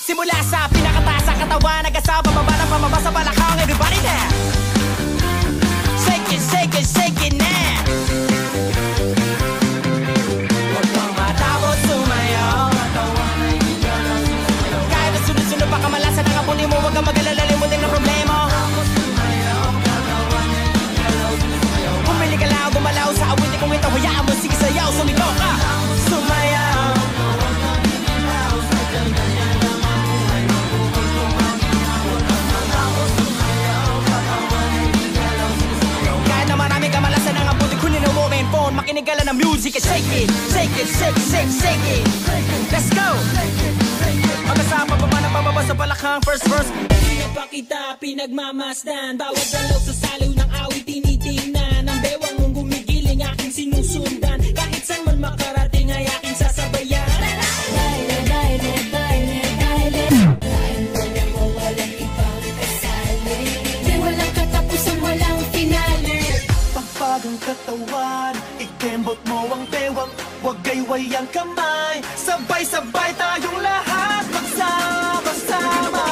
Simula sa pinakataas sa katawan, nag-asa pababa ng pamaba sa balakang. Everybody now, shake it, shake it, shake it now. Huwag kang matapos sumayaw, kahit na sunod-sunod pa kamalasan ang apunin mo. Huwag kang mag-alala, limutin ang problema. Pumili ka lang, gumalaw sa awitin kung ito. Hayaan mo, sige sayaw, sumigaw ka. Sumayaw. Kahit na marami kamalasan ang apunin, kunin ang mobile phone, makinig ka lang ng music. Shake it, shake it, shake, shake, shake it. Let's go. Mag-asa pababa ng pababa sa balakang. First verse. Hindi pa kita pinagmamasdan, bawat dalaw sa saliw ng awit tinitingnan. Ang bewang mong gumigiling aking sinusundan, kahit saan man makarating ay aking sasabayan. Baile, baile, baile, baile, baile mo walang ibang kasali. Di walang katapusan, walang finale. Pagpagang katawan, ikembot mo ang bewang, huwag gayway ang kamay. Sabay-sabay tayong lahat magsama-sama.